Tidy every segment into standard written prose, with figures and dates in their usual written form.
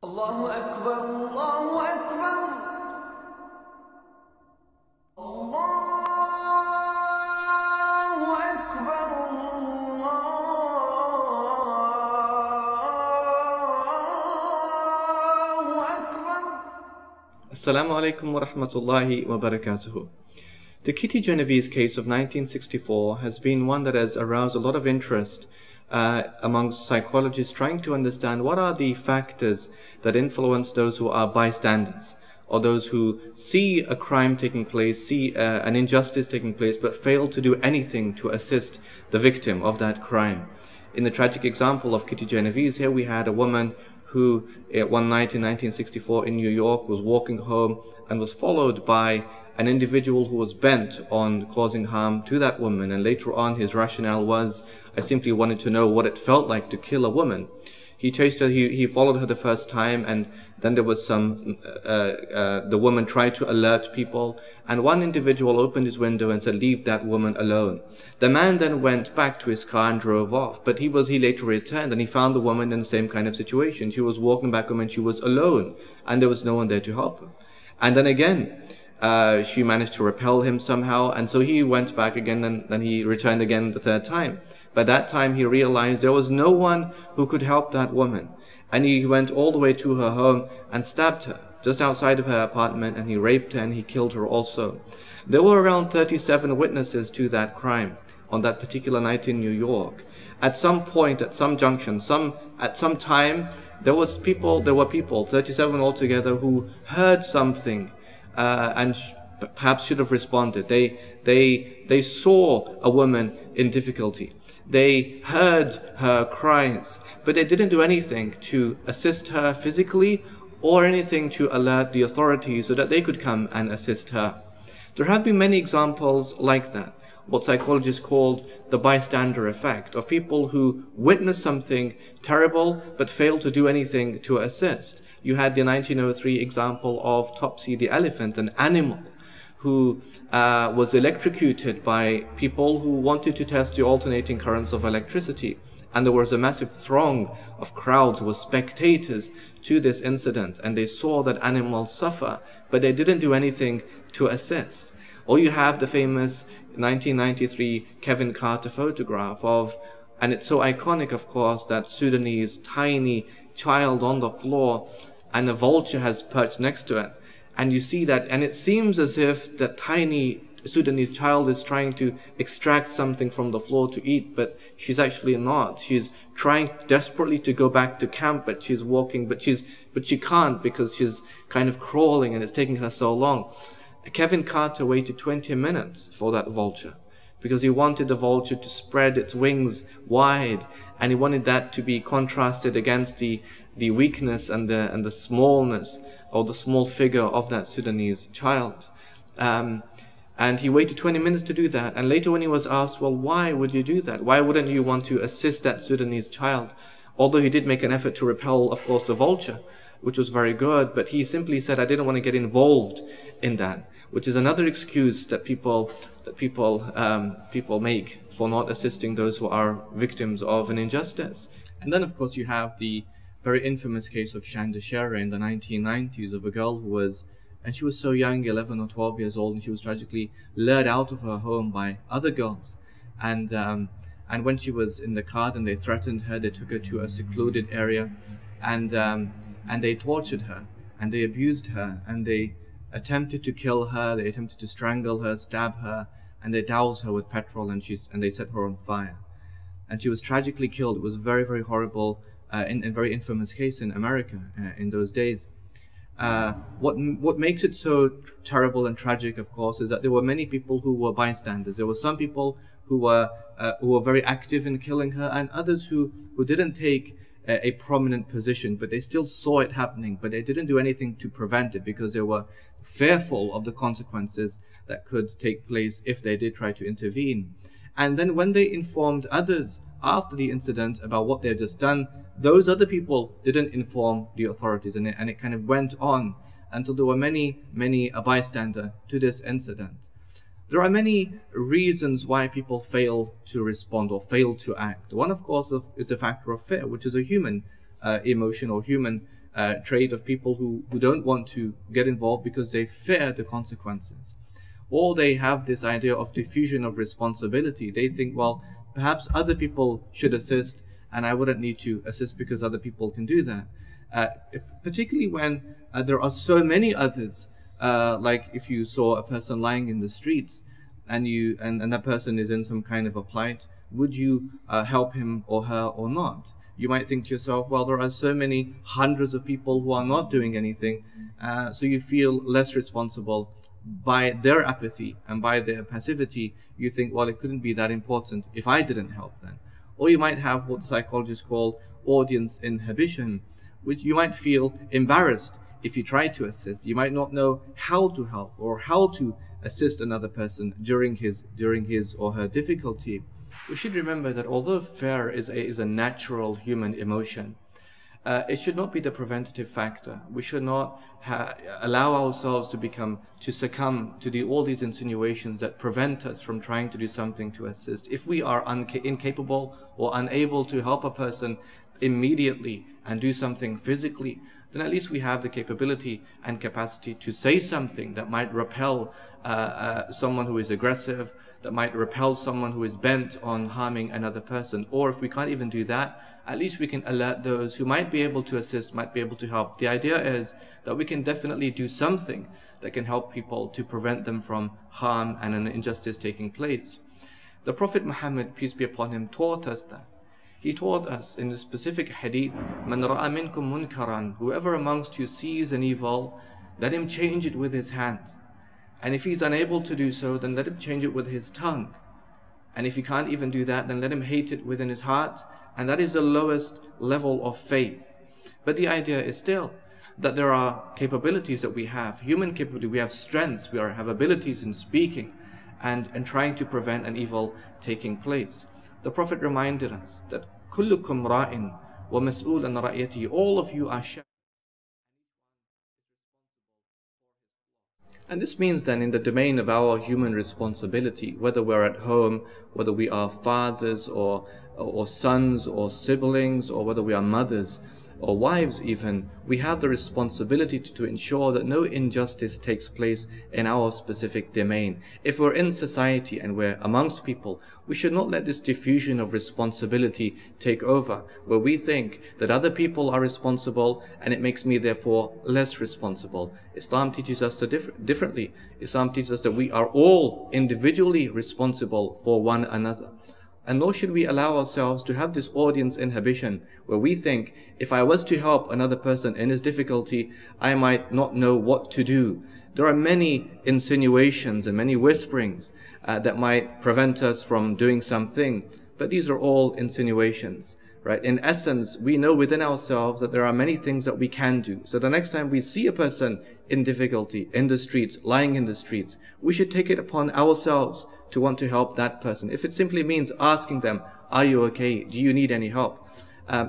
Allahu Akbar, Allahu Akbar, Allahu Akbar, Allahu Akbar. Assalamu alaikum wa rahmatullahi wa barakatuhu. The Kitty Genovese case of 1964 has been one that has aroused a lot of interest amongst psychologists trying to understand what are the factors that influence those who are bystanders, or those who see a crime taking place, see an injustice taking place, but fail to do anything to assist the victim of that crime. In the tragic example of Kitty Genovese, here we had a woman who one night in 1964 in New York was walking home and was followed by an individual who was bent on causing harm to that woman, and later on his rationale was, I simply wanted to know what it felt like to kill a woman. He chased her, he followed her the first time, and then there was the woman tried to alert people, and one individual opened his window and said, "Leave that woman alone." The man then went back to his car and drove off, but he later returned and he found the woman in the same kind of situation. She was walking back home and she was alone, and there was no one there to help her. And then again, she managed to repel him somehow, and so he went back again, and then he returned again the third time. By that time he realized there was no one who could help that woman, and he went all the way to her home and stabbed her just outside of her apartment, and he raped her and he killed her also. There were around 37 witnesses to that crime on that particular night in New York. At some point, at some junction, at some time, there were people, 37 altogether, who heard something and perhaps should have responded. They saw a woman in difficulty. They heard her cries, but they didn't do anything to assist her physically or anything to alert the authorities so that they could come and assist her. There have been many examples like that, what psychologists called the bystander effect, of people who witness something terrible but fail to do anything to assist. You had the 1903 example of Topsy the elephant, an animal who was electrocuted by people who wanted to test the alternating currents of electricity. And there was a massive throng of crowds who were spectators to this incident, and they saw that animal suffer, but they didn't do anything to assist. Or you have the famous 1993 Kevin Carter photograph of, and it's so iconic of course, that Sudanese tiny child on the floor, and a vulture has perched next to it. And you see that, and it seems as if the tiny Sudanese child is trying to extract something from the floor to eat, but she's actually not. She's trying desperately to go back to camp, but she's walking, but she can't because she's kind of crawling and it's taking her so long. Kevin Carter waited 20 minutes for that vulture because he wanted the vulture to spread its wings wide, and he wanted that to be contrasted against the weakness and the smallness, or the small figure of that Sudanese child. And he waited 20 minutes to do that. And later when he was asked, well, why would you do that? Why wouldn't you want to assist that Sudanese child? Although he did make an effort to repel, of course, the vulture, which was very good, but he simply said, I didn't want to get involved in that, which is another excuse that people make for not assisting those who are victims of an injustice. And then, of course, you have the very infamous case of Chandrashera in the 1990s, of a girl who was, and she was so young, 11 or 12 years old, and she was tragically lured out of her home by other girls. And when she was in the car, then they threatened her, they took her to a secluded area, and they tortured her, and they abused her, and they attempted to kill her, they attempted to strangle her, stab her, and they doused her with petrol, and they set her on fire. And she was tragically killed. It was a very, very horrible, a very infamous case in America in those days. What makes it so terrible and tragic, of course, is that there were many people who were bystanders. There were some people who were very active in killing her, and others who didn't take a prominent position, but they still saw it happening, but they didn't do anything to prevent it because they were fearful of the consequences that could take place if they did try to intervene. And then when they informed others after the incident about what they had just done, those other people didn't inform the authorities, and it kind of went on until there were many a bystander to this incident. There are many reasons why people fail to respond or fail to act. One, of course, is a factor of fear, which is a human emotion or human trait of people who don't want to get involved because they fear the consequences. Or they have this idea of diffusion of responsibility. They think, well, perhaps other people should assist and I wouldn't need to assist because other people can do that. Particularly when there are so many others, like if you saw a person lying in the streets and that person is in some kind of a plight, would you help him or her or not? You might think to yourself, well, there are so many hundreds of people who are not doing anything, so you feel less responsible. By their apathy and by their passivity, you think, well, it couldn't be that important if I didn't help them. Or you might have what the psychologists call audience inhibition, which you might feel embarrassed if you try to assist. You might not know how to help or how to assist another person during his or her difficulty. We should remember that although fear is a natural human emotion, it should not be the preventative factor. We should not allow ourselves to succumb to all these insinuations that prevent us from trying to do something to assist. If we are incapable or unable to help a person immediately and do something physically, then at least we have the capability and capacity to say something that might repel someone who is aggressive, that might repel someone who is bent on harming another person. Or if we can't even do that, at least we can alert those who might be able to assist, might be able to help. The idea is that we can definitely do something that can help people to prevent them from harm and an injustice taking place. The Prophet Muhammad, peace be upon him, taught us that. He taught us in the specific hadith, "Man ra'a minkum munkaran," whoever amongst you sees an evil, let him change it with his hand. And if he's unable to do so, then let him change it with his tongue. And if he can't even do that, then let him hate it within his heart. And that is the lowest level of faith. But the idea is still that there are capabilities that we have, human capability, we have strengths, we have abilities in speaking and trying to prevent an evil taking place. The Prophet reminded us that كُلُّكُمْ رَاءٍ وَمَسْئُولٌ عَنْ رَعِيَّتِهِ, all of you are shepherds. And this means then in the domain of our human responsibility, whether we're at home, whether we are fathers or sons or siblings, or whether we are mothers or wives even, we have the responsibility to ensure that no injustice takes place in our specific domain. If we're in society and we're amongst people, we should not let this diffusion of responsibility take over, where we think that other people are responsible and it makes me therefore less responsible. Islam teaches us differently. Islam teaches us that we are all individually responsible for one another. And nor should we allow ourselves to have this audience inhibition, where we think, if I was to help another person in his difficulty, I might not know what to do. There are many insinuations and many whisperings that might prevent us from doing something, but these are all insinuations, right? In essence, we know within ourselves that there are many things that we can do. So the next time we see a person in difficulty, in the streets, lying in the streets, we should take it upon ourselves to want to help that person. If it simply means asking them, are you okay? Do you need any help?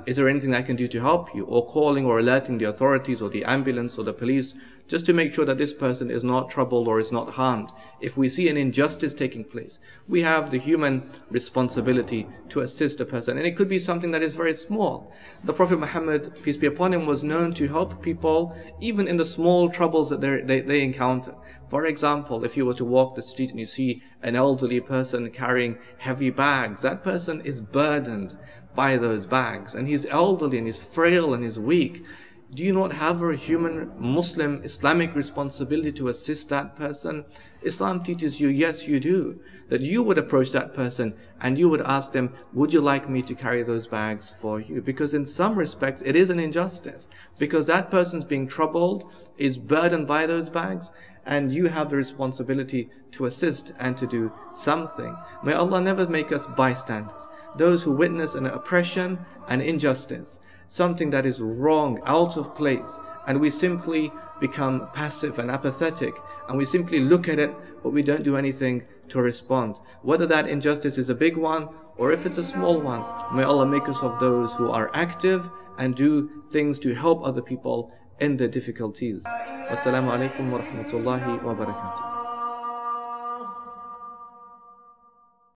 Is there anything I can do to help you? Or calling or alerting the authorities or the ambulance or the police, just to make sure that this person is not troubled or is not harmed. If we see an injustice taking place, we have the human responsibility to assist a person. And it could be something that is very small. The Prophet Muhammad, peace be upon him, was known to help people even in the small troubles that they encounter. For example, if you were to walk the street and you see an elderly person carrying heavy bags, that person is burdened by those bags, and he's elderly and he's frail and he's weak. Do you not have a human Muslim Islamic responsibility to assist that person? Islam teaches you, yes you do, that you would approach that person and you would ask them, would you like me to carry those bags for you? Because in some respects it is an injustice, because that person's being troubled, is burdened by those bags, and you have the responsibility to assist and to do something. May Allah never make us bystanders, those who witness an oppression and injustice, something that is wrong, out of place, and we simply become passive and apathetic, and we simply look at it, but we don't do anything to respond. Whether that injustice is a big one or if it's a small one, may Allah make us of those who are active and do things to help other people in their difficulties. Wassalamu alaikum wa rahmatullahi wa barakatuh.